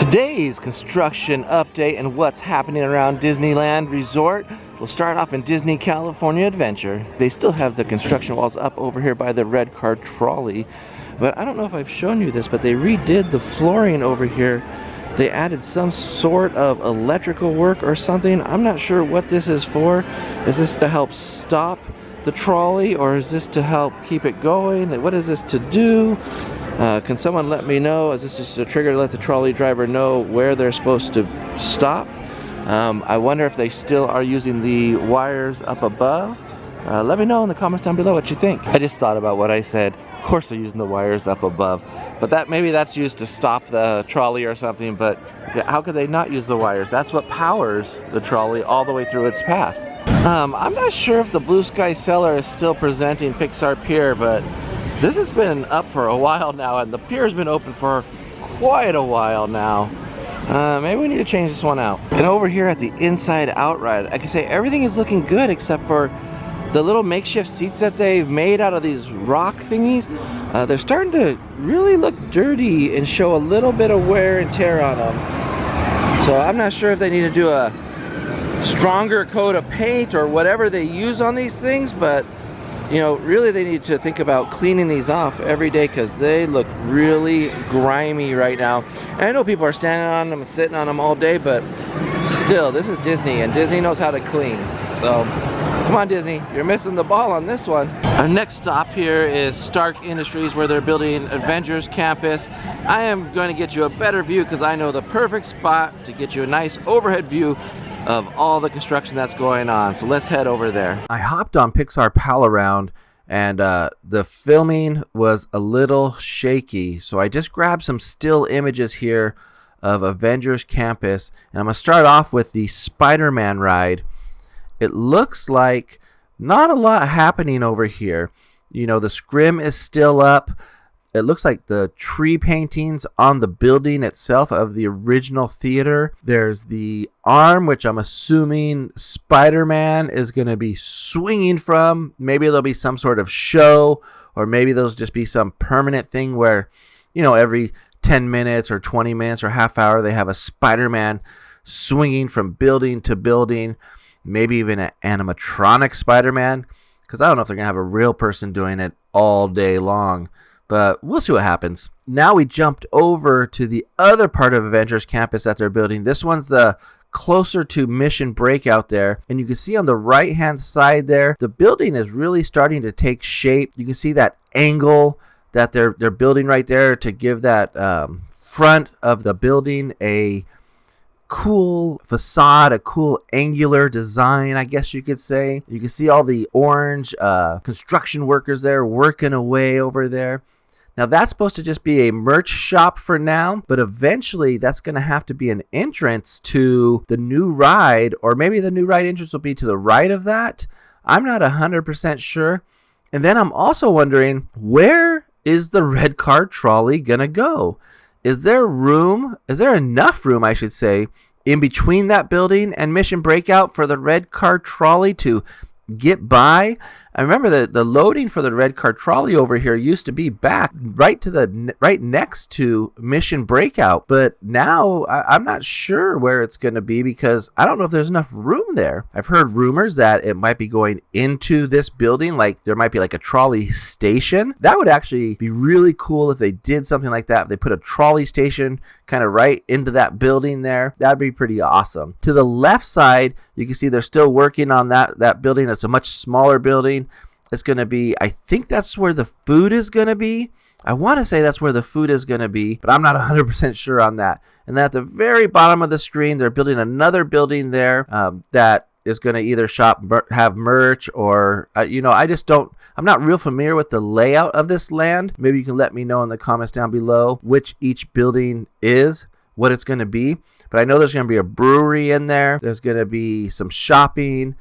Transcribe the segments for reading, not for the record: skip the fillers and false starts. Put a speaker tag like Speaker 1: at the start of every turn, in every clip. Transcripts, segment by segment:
Speaker 1: Today's construction update and what's happening around Disneyland Resort. We'll start off in Disney California Adventure. They still have the construction walls up over here by the red car trolley, but I don't know if I've shown you this, but they redid the flooring over here. They added some sort of electrical work or something. I'm not sure what this is for. Is this to help stop the trolley, or is this to help keep it going? What is this to do? Can someone let me know? Is this just a trigger to let the trolley driver know where they're supposed to stop? I wonder if they still are using the wires up above. Let me know in the comments down below what you think. I just thought about what I said. Of course they're using the wires up above, but maybe that's used to stop the trolley or something. But yeah, how could they not use the wires? That's what powers the trolley all the way through its path. I'm not sure if the Blue Sky Cellar is still presenting Pixar Pier, but this has been up for a while now, and the pier's been open for quite a while now. Maybe we need to change this one out. And over here at the Inside Out ride, I can say everything is looking good except for the little makeshift seats that they've made out of these rock thingies. They're starting to really look dirty and show a little bit of wear and tear on them. So I'm not sure if they need to do a stronger coat of paint or whatever they use on these things, but you know, really they need to think about cleaning these off every day because they look really grimy right now. And I know people are standing on them and sitting on them all day, but still, this is Disney, and Disney knows how to clean. So come on, Disney, you're missing the ball on this one. Our next stop here is Stark Industries, where they're building Avengers Campus. I am going to get you a better view because I know the perfect spot to get you a nice overhead view of all the construction that's going on. So let's head over there. I hopped on Pixar Pal Around, and the filming was a little shaky, so I just grabbed some still images here of Avengers Campus, and I'm gonna start off with the Spider-Man ride. It looks like not a lot happening over here. You know, the scrim is still up. It looks like the tree paintings on the building itself of the original theater. There's the arm, which I'm assuming Spider-Man is going to be swinging from. Maybe there'll be some sort of show, or maybe there'll just be some permanent thing where, you know, every 10 minutes or 20 minutes or half hour, they have a Spider-Man swinging from building to building. Maybe even an animatronic Spider-Man, because I don't know if they're going to have a real person doing it all day long. But we'll see what happens. Now we jumped over to the other part of Avengers Campus that they're building. This one's closer to Mission Breakout there. And you can see on the right-hand side there, the building is really starting to take shape. You can see that angle that they're building right there to give that front of the building a cool facade, a cool angular design, I guess you could say. You can see all the orange construction workers there working away over there. Now that's supposed to just be a merch shop for now, but eventually that's going to have to be an entrance to the new ride, or maybe the new ride entrance will be to the right of that. I'm not 100% sure. And then I'm also wondering, where is the red car trolley going to go? Is there room? Is there enough room, I should say, in between that building and Mission Breakout for the red car trolley to get by? I remember the loading for the red car trolley over here used to be back right next to Mission Breakout, but now I'm not sure where it's going to be because I don't know if there's enough room there. I've heard rumors that it might be going into this building, like there might be like a trolley station. That would actually be really cool if they did something like that. If they put a trolley station kind of right into that building there, that'd be pretty awesome. To the left side, you can see they're still working on that building. It's a much smaller building. It's going to be, I think that's where the food is going to be. I want to say that's where the food is going to be, but I'm not 100% sure on that. And then at the very bottom of the screen, they're building another building there that is going to either have merch, or, I'm not real familiar with the layout of this land. Maybe you can let me know in the comments down below which each building is, what it's going to be. But I know there's going to be a brewery in there. There's going to be some shopping.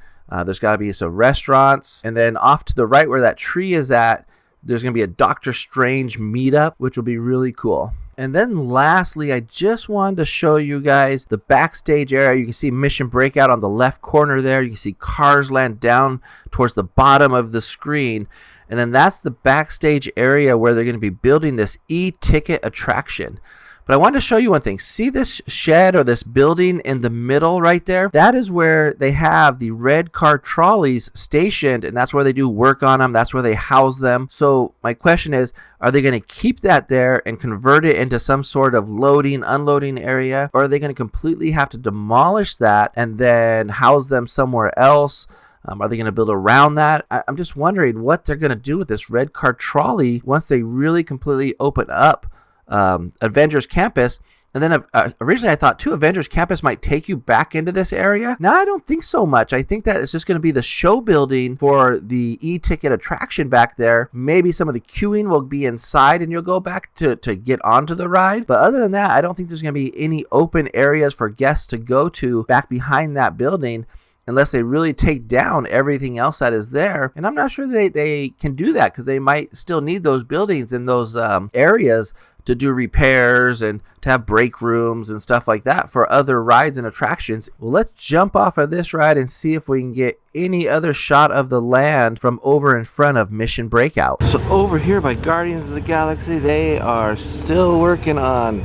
Speaker 1: There's got to be some restaurants. And then off to the right where that tree is at, there's going to be a Doctor Strange meetup, which will be really cool. And then lastly, I just wanted to show you guys the backstage area. You can see Mission Breakout on the left corner there. You can see Cars Land down towards the bottom of the screen. And then that's the backstage area where they're going to be building this e-ticket attraction. But I wanted to show you one thing. See this shed or this building in the middle right there? That is where they have the red car trolleys stationed, and that's where they do work on them. That's where they house them. So my question is, are they going to keep that there and convert it into some sort of loading, unloading area? Or are they going to completely have to demolish that and then house them somewhere else? Are they going to build around that? I'm just wondering what they're going to do with this red car trolley once they really completely open up Avengers Campus. And then originally I thought too, Avengers Campus might take you back into this area. Now I don't think so much. I think that it's just going to be the show building for the e-ticket attraction back there. Maybe some of the queuing will be inside and you'll go back to get onto the ride. But other than that, I don't think there's going to be any open areas for guests to go to back behind that building, unless they really take down everything else that is there. And I'm not sure they can do that, because they might still need those buildings and those areas to do repairs and to have break rooms and stuff like that for other rides and attractions. Well, let's jump off of this ride and see if we can get any other shot of the land from over in front of Mission Breakout. So over here by Guardians of the Galaxy, they are still working on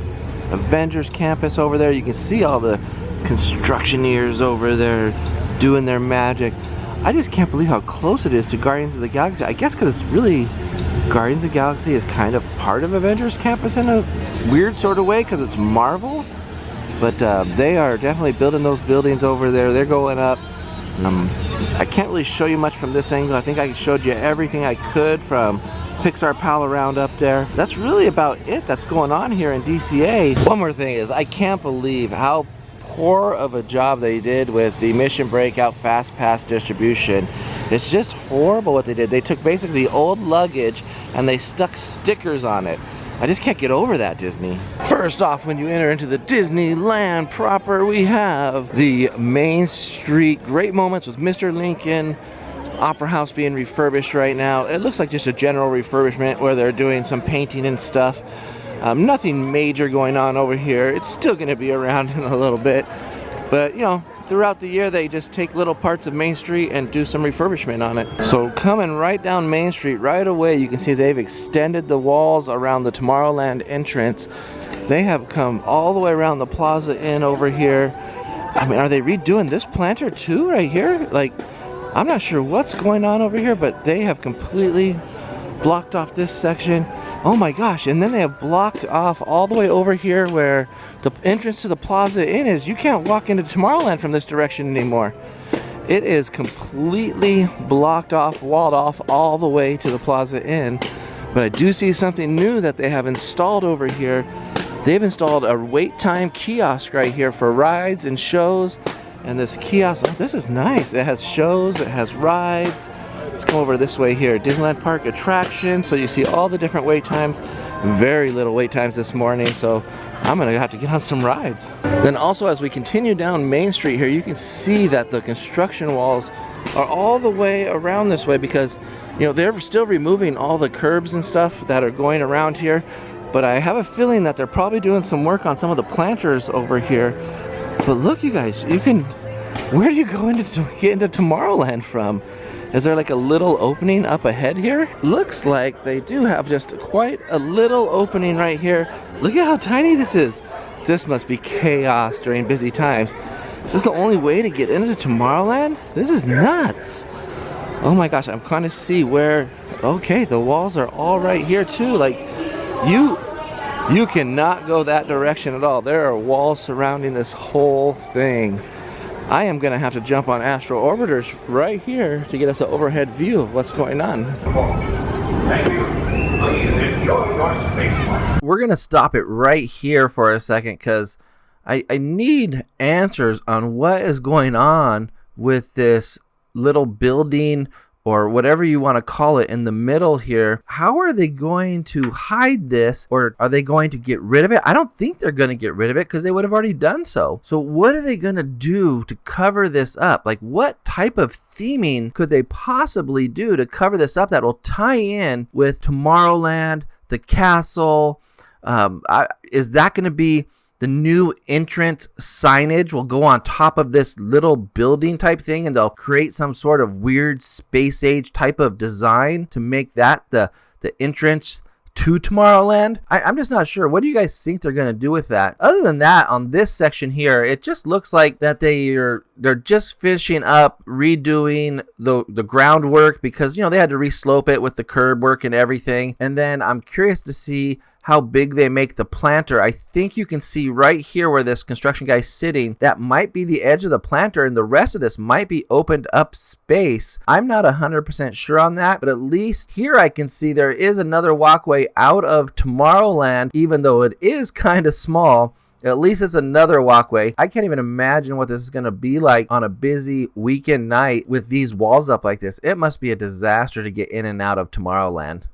Speaker 1: Avengers Campus over there. You can see all the constructioneers over there doing their magic. I just can't believe how close it is to Guardians of the Galaxy. I guess because it's really, Guardians of the Galaxy is kind of part of Avengers Campus in a weird sort of way, because it's Marvel. But they are definitely building those buildings over there. They're going up. I can't really show you much from this angle. I think I showed you everything I could from Pixar Pal around up there. That's really about it that's going on here in DCA. One more thing is, I can't believe how poor of a job they did with the Mission Breakout Fastpass distribution. It's just horrible what they did. They took basically old luggage and they stuck stickers on it. I just can't get over that, Disney. First off, when you enter into the Disneyland proper, we have the Main Street Great Moments with Mr. Lincoln Opera House being refurbished right now. It looks like just a general refurbishment where they're doing some painting and stuff. Nothing major going on over here. It's still going to be around in a little bit. But, you know, throughout the year, they just take little parts of Main Street and do some refurbishment on it. So coming right down Main Street right away, you can see they've extended the walls around the Tomorrowland entrance. They have come all the way around the Plaza Inn over here. I mean, are they redoing this planter too right here? Like, I'm not sure what's going on over here, but they have completely blocked off this section. Oh my gosh, and then they have blocked off all the way over here where the entrance to the Plaza Inn is. You can't walk into Tomorrowland from this direction anymore. It is completely blocked off, walled off all the way to the Plaza Inn. But I do see something new that they have installed over here. They've installed a wait time kiosk right here for rides and shows. And this kiosk, oh, this is nice. It has shows, it has rides. Let's come over this way here. Disneyland Park attraction. So you see all the different wait times. Very little wait times this morning, so I'm gonna have to get on some rides. Then also, as we continue down Main Street here, you can see that the construction walls are all the way around this way, because, you know, they're still removing all the curbs and stuff that are going around here. But I have a feeling that they're probably doing some work on some of the planters over here. But look, you guys, you can, where do you go into to get into Tomorrowland from? Is there like a little opening up ahead here? Looks like they do have just quite a little opening right here. Look at how tiny this is. This must be chaos during busy times. Is this the only way to get into Tomorrowland? This is nuts. Oh my gosh, I'm trying to see where, okay, the walls are all right here too. Like, you cannot go that direction at all. There are walls surrounding this whole thing. I am going to have to jump on Astro Orbiters right here to get us an overhead view of what's going on.
Speaker 2: Thank you. Please enjoy your space.
Speaker 1: We're going to stop it right here for a second, because I need answers on what is going on with this little building, or whatever you want to call it, in the middle here. How are they going to hide this, or are they going to get rid of it? I don't think they're going to get rid of it, because they would have already done so. So what are they going to do to cover this up? Like, what type of theming could they possibly do to cover this up that will tie in with Tomorrowland, the castle? Is that going to be the new entrance signage will go on top of this little building type thing, and they'll create some sort of weird space age type of design to make that the entrance to Tomorrowland. I'm just not sure. What do you guys think they're going to do with that? Other than that, on this section here, it just looks like that they're just finishing up redoing the groundwork because, you know, they had to reslope it with the curb work and everything. And then I'm curious to see how big they make the planter. I think you can see right here where this construction guy's sitting, that might be the edge of the planter, and the rest of this might be opened up space. I'm not 100% sure on that, but at least here I can see there is another walkway out of Tomorrowland, even though it is kind of small. At least it's another walkway. I can't even imagine what this is going to be like on a busy weekend night with these walls up like this. It must be a disaster to get in and out of Tomorrowland.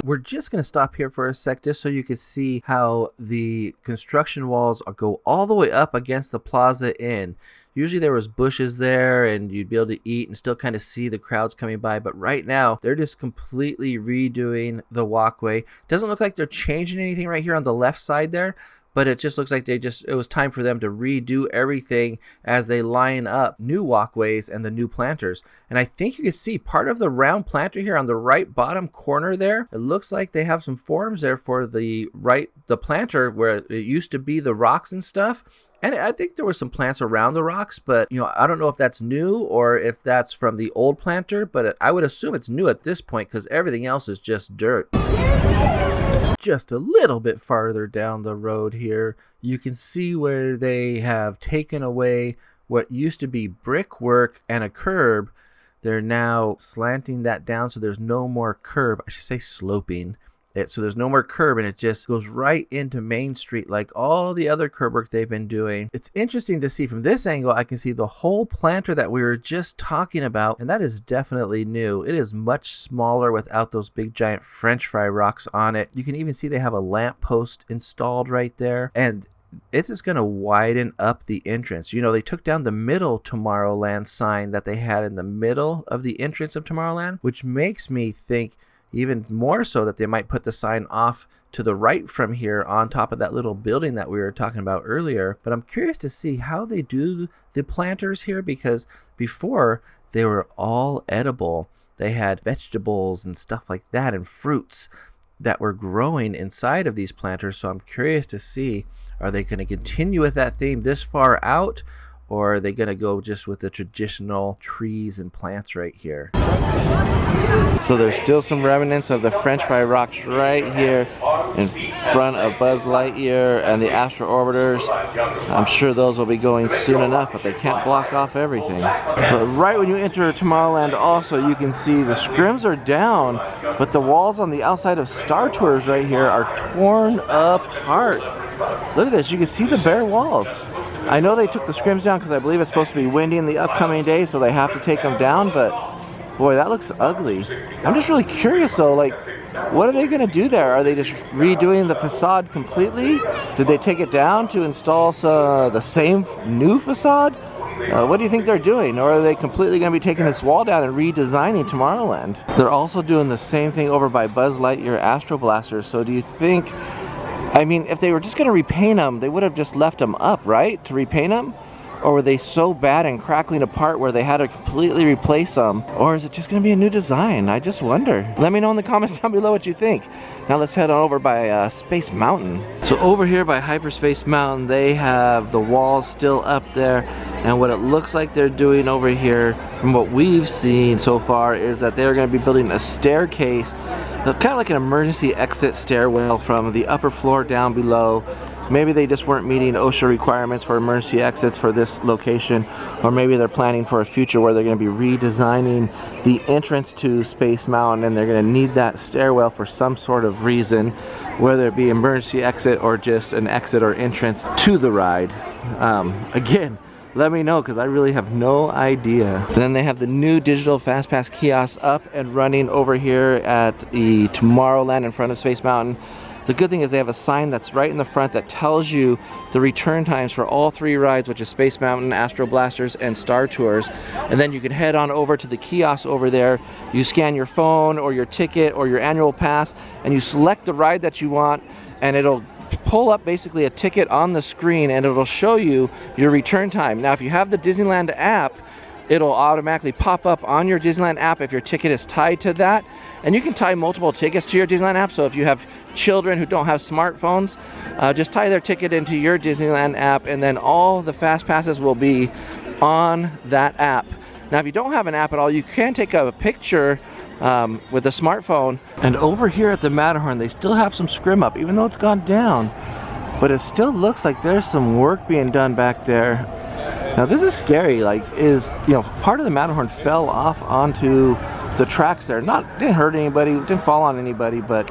Speaker 1: We're just going to stop here for a sec just so you can see how the construction walls go all the way up against the Plaza Inn. Usually there was bushes there and you'd be able to eat and still kind of see the crowds coming by. But right now, they're just completely redoing the walkway. Doesn't look like they're changing anything right here on the left side there. But it just looks like it was time for them to redo everything as they line up new walkways and the new planters. And I think you can see part of the round planter here on the right bottom corner there. It looks like they have some forms there for the planter where it used to be the rocks and stuff. And I think there were some plants around the rocks, but you know, I don't know if that's new or if that's from the old planter, but I would assume it's new at this point because everything else is just dirt. Just a little bit farther down the road here, you can see where they have taken away what used to be brickwork and a curb. They're now slanting that down so there's no more curb. I should say sloping it so there's no more curb, and it just goes right into Main Street like all the other curb work they've been doing. It's interesting to see from this angle. I can see the whole planter that we were just talking about, and that is definitely new. It is much smaller without those big giant French fry rocks on it. You can even see they have a lamp post installed right there, and it's just going to widen up the entrance. You know, they took down the middle Tomorrowland sign that they had in the middle of the entrance of Tomorrowland, which makes me think even more so that they might put the sign off to the right from here on top of that little building that we were talking about earlier. But I'm curious to see how they do the planters here, because before they were all edible. They had vegetables and stuff like that and fruits that were growing inside of these planters. So I'm curious to see, are they going to continue with that theme this far out, or are they going to go just with the traditional trees and plants right here? So there's still some remnants of the French fry rocks right here in front of Buzz Lightyear and the Astro Orbiters. I'm sure those will be going soon enough, but they can't block off everything. So right when you enter Tomorrowland also, you can see the scrims are down, but the walls on the outside of Star Tours right here are torn apart. Look at this, you can see the bare walls. I know they took the scrims down because I believe it's supposed to be windy in the upcoming days, so they have to take them down, but boy, that looks ugly. I'm just really curious though, like, what are they going to do there? Are they just redoing the facade completely? Did they take it down to install the same new facade? What do you think they're doing? Or are they completely going to be taking this wall down and redesigning Tomorrowland? They're also doing the same thing over by Buzz Lightyear Astro Blasters, so do you think, I mean, if they were just going to repaint them, they would have just left them up, right? To repaint them? Or were they so bad and crackling apart where they had to completely replace them? Or is it just going to be a new design? I just wonder. Let me know in the comments down below what you think. Now let's head on over by Space Mountain. So over here by Hyperspace Mountain, they have the walls still up there. And what it looks like they're doing over here, from what we've seen so far, is that they're going to be building a staircase, kind of like an emergency exit stairwell from the upper floor down below. Maybe they just weren't meeting OSHA requirements for emergency exits for this location, or maybe they're planning for a future where they're going to be redesigning the entrance to Space Mountain and they're going to need that stairwell for some sort of reason, whether it be emergency exit or just an exit or entrance to the ride. Again, let me know because I really have no idea. Then they have the new digital Fastpass kiosk up and running over here at the Tomorrowland in front of Space Mountain. The good thing is they have a sign that's right in the front that tells you the return times for all three rides, which is Space Mountain, Astro Blasters, and Star Tours. And then you can head on over to the kiosk over there. You scan your phone or your ticket or your annual pass, and you select the ride that you want, and it'll pull up basically a ticket on the screen, and it'll show you your return time. Now, if you have the Disneyland app, it'll automatically pop up on your Disneyland app if your ticket is tied to that. And you can tie multiple tickets to your Disneyland app. So if you have children who don't have smartphones, just tie their ticket into your Disneyland app, and then all the fast passes will be on that app. Now, if you don't have an app at all, you can take a picture with a smartphone. And over here at the Matterhorn, they still have some scrim up, even though it's gone down. But it still looks like there's some work being done back there. Now this is scary. Like, part of the Matterhorn fell off onto the tracks there. Didn't hurt anybody, didn't fall on anybody, but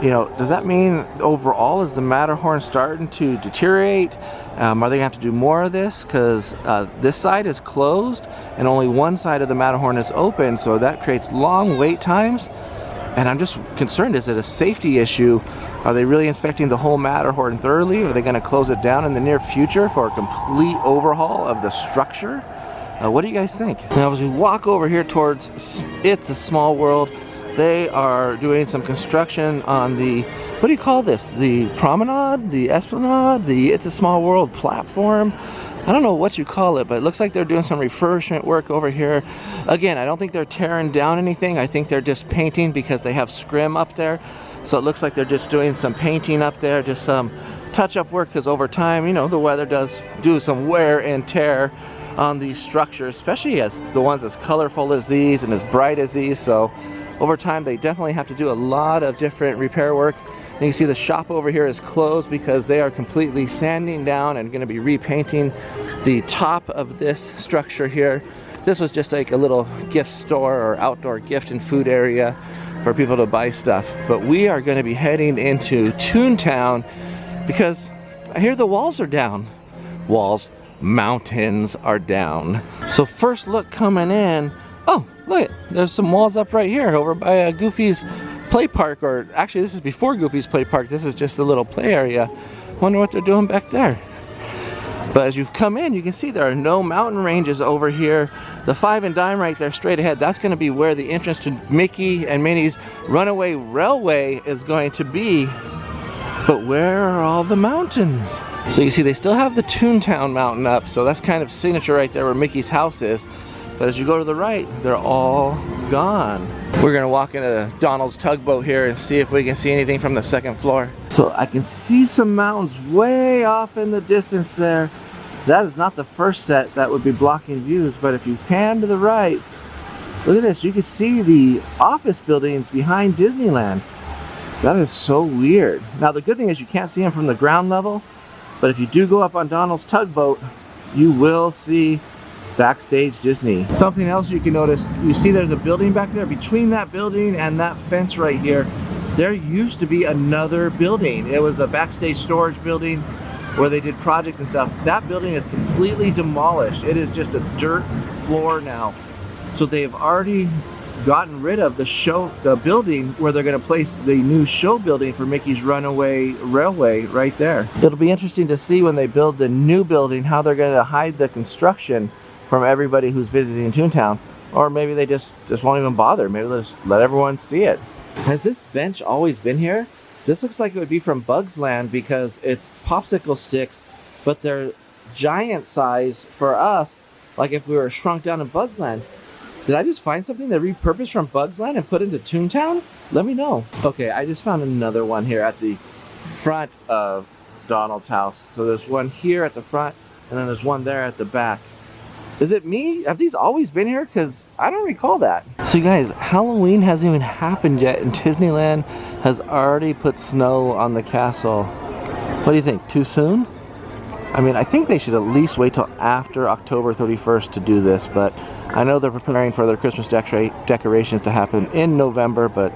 Speaker 1: does that mean overall is the Matterhorn starting to deteriorate? Are they gonna have to do more of this? Because this side is closed and only one side of the Matterhorn is open, so that creates long wait times. And I'm just concerned, is it a safety issue? Are they really inspecting the whole Matterhorn thoroughly? Are they gonna close it down in the near future for a complete overhaul of the structure? What do you guys think? Now as we walk over here towards It's a Small World, they are doing some construction on the, what do you call this? The promenade, the esplanade, the It's a Small World platform. I don't know what you call it, but it looks like they're doing some refurbishment work over here. Again, I don't think they're tearing down anything. I think they're just painting because they have scrim up there. So it looks like they're just doing some painting up there, just some touch-up work, because over time, the weather does do some wear and tear on these structures, especially as the ones as colorful as these and as bright as these. So over time, they definitely have to do a lot of different repair work. And you can see the shop over here is closed because they are completely sanding down and going to be repainting the top of this structure here. This was just like a little gift store or outdoor gift and food area for people to buy stuff. But we are going to be heading into Toontown because I hear the walls are down. Mountains are down. So first look coming in, oh, look, there's some walls up right here over by Goofy's Play Park, or actually this is before Goofy's Play Park. This is just a little play area. Wonder what they're doing back there. But as you've come in, you can see there are no mountain ranges over here. The 5 and Dime right there straight ahead, that's going to be where the entrance to Mickey and Minnie's Runaway Railway is going to be. But where are all the mountains? So you see they still have the Toontown mountain up, so that's kind of signature right there where Mickey's house is. But as you go to the right, they're all gone. We're gonna walk into Donald's tugboat here and see if we can see anything from the second floor. So I can see some mountains way off in the distance there. That is not the first set that would be blocking views, but if you pan to the right, look at this, you can see the office buildings behind Disneyland. That is so weird. Now the good thing is you can't see them from the ground level, but if you do go up on Donald's tugboat, you will see Backstage Disney. Something else you can notice, you see there's a building back there. Between that building and that fence right here, there used to be another building. It was a backstage storage building where they did projects and stuff. That building is completely demolished. It is just a dirt floor now. So they've already gotten rid of the building where they're going to place the new show building for Mickey's Runaway Railway right there. It'll be interesting to see when they build the new building how they're going to hide the construction from everybody who's visiting Toontown. Or maybe they just won't even bother. Maybe they'll just let everyone see it. Has this bench always been here? This looks like it would be from Bugsland because it's popsicle sticks, but they're giant size for us, like if we were shrunk down in Bugsland. Did I just find something they repurposed from Bugsland and put into Toontown? Let me know. Okay, I just found another one here at the front of Donald's house. So there's one here at the front, and then there's one there at the back. Is it me? Have these always been here? Because I don't recall that. So you guys, Halloween hasn't even happened yet, and Disneyland has already put snow on the castle. What do you think? Too soon? I mean, I think they should at least wait till after October 31st to do this, but I know they're preparing for their Christmas decorations to happen in November, but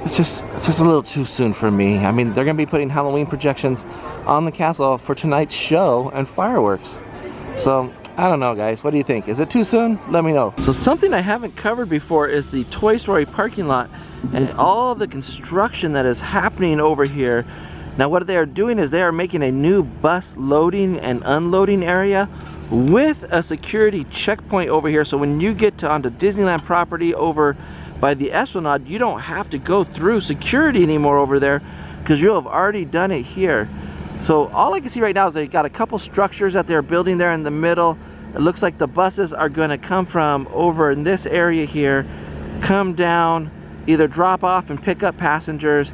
Speaker 1: it's just a little too soon for me. I mean, they're going to be putting Halloween projections on the castle for tonight's show and fireworks. So I don't know, guys. What do you think? Is it too soon? Let me know. So something I haven't covered before is the Toy Story parking lot and all the construction that is happening over here. Now what they are doing is they are making a new bus loading and unloading area with a security checkpoint over here. So when you get onto Disneyland property over by the Esplanade, you don't have to go through security anymore over there because you'll have already done it here. So all I can see right now is they got a couple structures that they're building there in the middle. It looks like the buses are going to come from over in this area here, come down, either drop off and pick up passengers,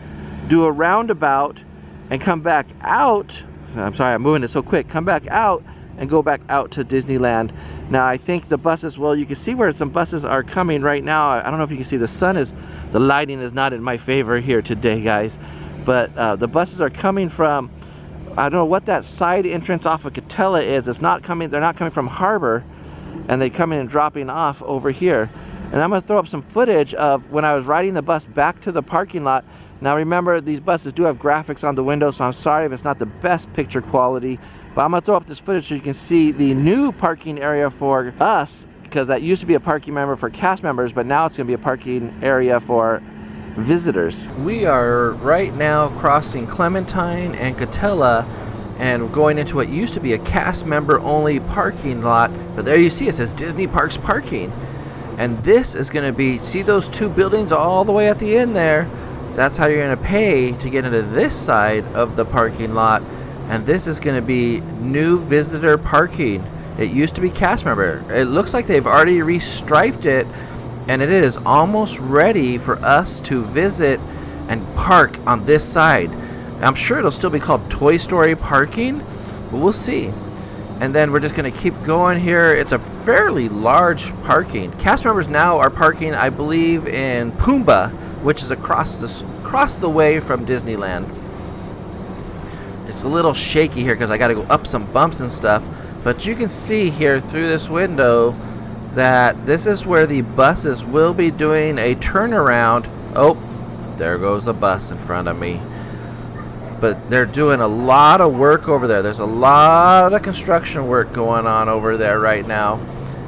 Speaker 1: do a roundabout, and come back out. I'm sorry, I'm moving it so quick. Come back out and go back out to Disneyland. Now I think the buses, well, you can see where some buses are coming right now. I don't know if you can see, the lighting is not in my favor here today, guys. But the buses are coming from, I don't know what that side entrance off of Catella is. It's not coming, they're not coming from Harbor, and they come in and dropping off over here. And I'm gonna throw up some footage of when I was riding the bus back to the parking lot. Now remember, these buses do have graphics on the window, so I'm sorry if it's not the best picture quality, but I'm gonna throw up this footage so you can see the new parking area for us, because that used to be a parking area for cast members, but now it's gonna be a parking area for visitors. We are right now crossing Clementine and Catella and going into what used to be a cast member only parking lot, but there you see it says Disney Parks Parking. And this is going to be, see those two buildings all the way at the end there? That's how you're going to pay to get into this side of the parking lot. And this is going to be new visitor parking. It used to be cast member. It looks like they've already restriped it, and it is almost ready for us to visit and park on this side. I'm sure it'll still be called Toy Story parking, but we'll see. And then we're just going to keep going here. It's a fairly large parking. Cast members now are parking, I believe, in Pumbaa, which is across the way from Disneyland. It's a little shaky here because I got to go up some bumps and stuff, but you can see here through this window that this is where the buses will be doing a turnaround. Oh, there goes a bus in front of me. But they're doing a lot of work over there. There's a lot of construction work going on over there right now.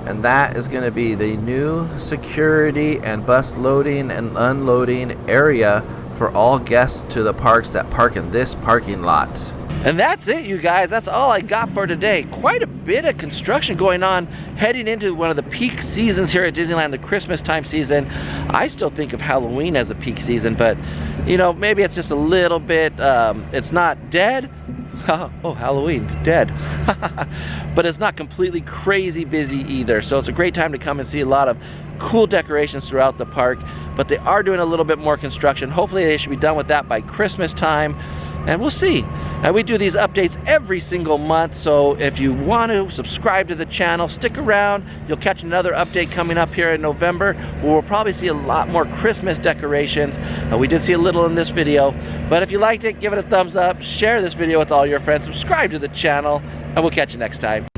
Speaker 1: And that is going to be the new security and bus loading and unloading area for all guests to the parks that park in this parking lot. And that's it, you guys. That's all I got for today. Quite a bit of construction going on heading into one of the peak seasons here at Disneyland, the Christmas time season. I still think of Halloween as a peak season, but you know, maybe it's just a little bit, it's not dead. Oh, Halloween, dead. But it's not completely crazy busy either. So it's a great time to come and see a lot of cool decorations throughout the park. But they are doing a little bit more construction. Hopefully they should be done with that by Christmas time. And we'll see. And we do these updates every single month, so if you want to subscribe to the channel, stick around. You'll catch another update coming up here in November, where we'll probably see a lot more Christmas decorations. We did see a little in this video, but if you liked it, give it a thumbs up, share this video with all your friends, subscribe to the channel, and we'll catch you next time.